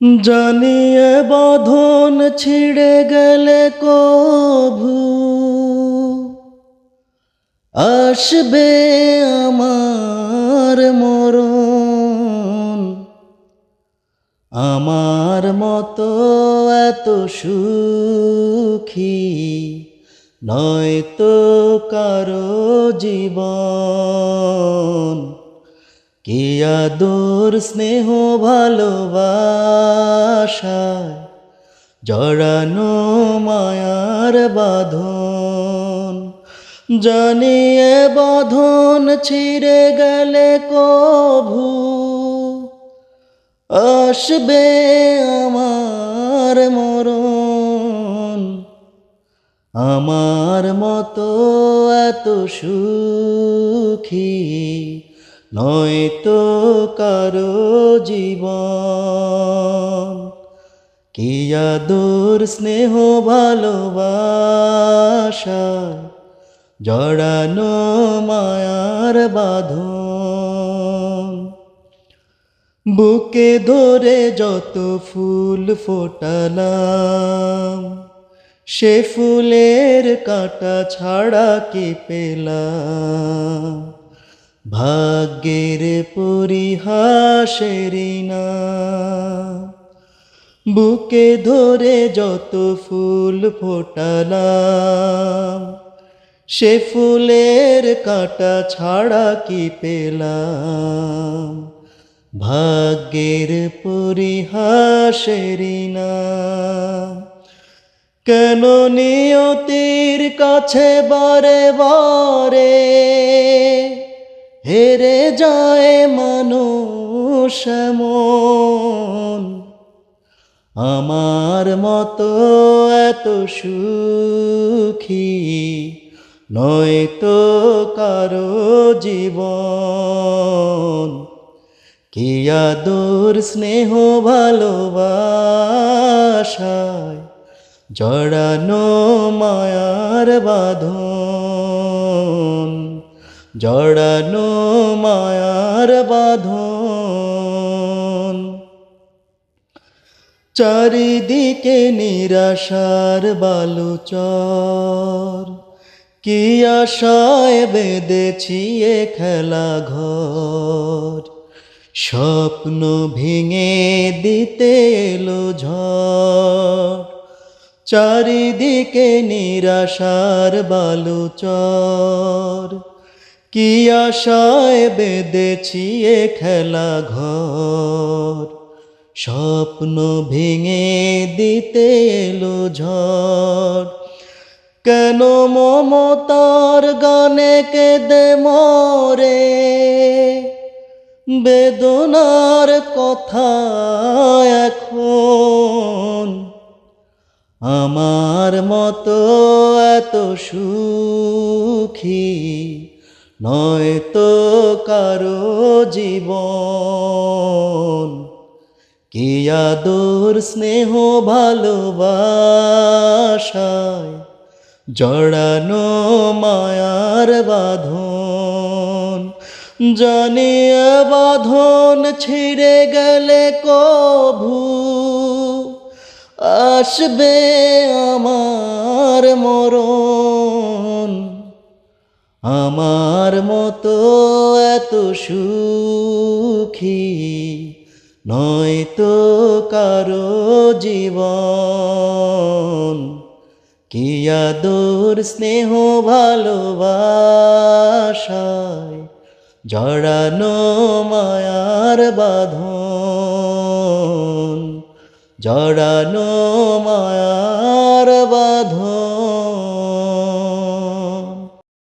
জানিয়ে বাঁধন ছিঁড়ে গেলে কভু আসবে আমার মরণ। আমার মতো এত সুখী নয়তো কারো জীবন। কি আদর স্নেহ ভালোবাসায় জড়ানো মায়ার বাঁধন। জানিয়ে বাঁধন ছিঁড়ে গেলে কভু আসবে আমার মরণ। আমার মতো এত সুখী নয়তো কারো জীবন। কি আদর স্নেহ ভালোবাসা জড়ানো মায়ার বাঁধন। বুকে ধরে যত ফুল ফোটালাম সে ফুলের কাঁটা ছাড়া কি পেলাম। ভাগ্যের পরিহাসেরই না। বুকে ধরে যত ফুল ফোটালাম সে ফুলের কাঁটা ছাড়া কি পেলাম। ভাগ্যের পরিহাসেরই না। কেন নিয়তির কাছে বারে বারে হেরে যায় মানুষ এমন। আমার মতো এত সুখী নয়তো কারো জীবন। কি আদর স্নেহ ভালোবাসায় জড়ানো মায়ার বাঁধন। জড়ানো মায়ার বাঁধন। চারিদিকে নিরাশার বালুচর, কি আশায় বেঁধেছি এ খেলা ঘর। স্বপ্ন ভেঙে দিতে এলো ঝড়। চারিদিকে নিরাশার বালুচর, কি আশায় বেঁধেছি এ খেলা ঘর। স্বপ্ন ভেঙে দিতে এলো ঝড়। কেন মমতার গানে কেঁদে মরে বেদনার কথা এখন। আমার মতো এত সুখী নয়তো কারো জীবন। কি আদর স্নেহ ভালোবাসায় জড়ানো মায়ার বাঁধন। জানিয়ে বাঁধন ছিঁড়ে গেলে কভু আসবে আমার মরণ। আমার মতো এত সুখী নয়তো কারো জীবন। কি আদর স্নেহ ভালোবাসায় জড়ানো মায়ার বাঁধন। জড়ানো মায়ার বাঁধন।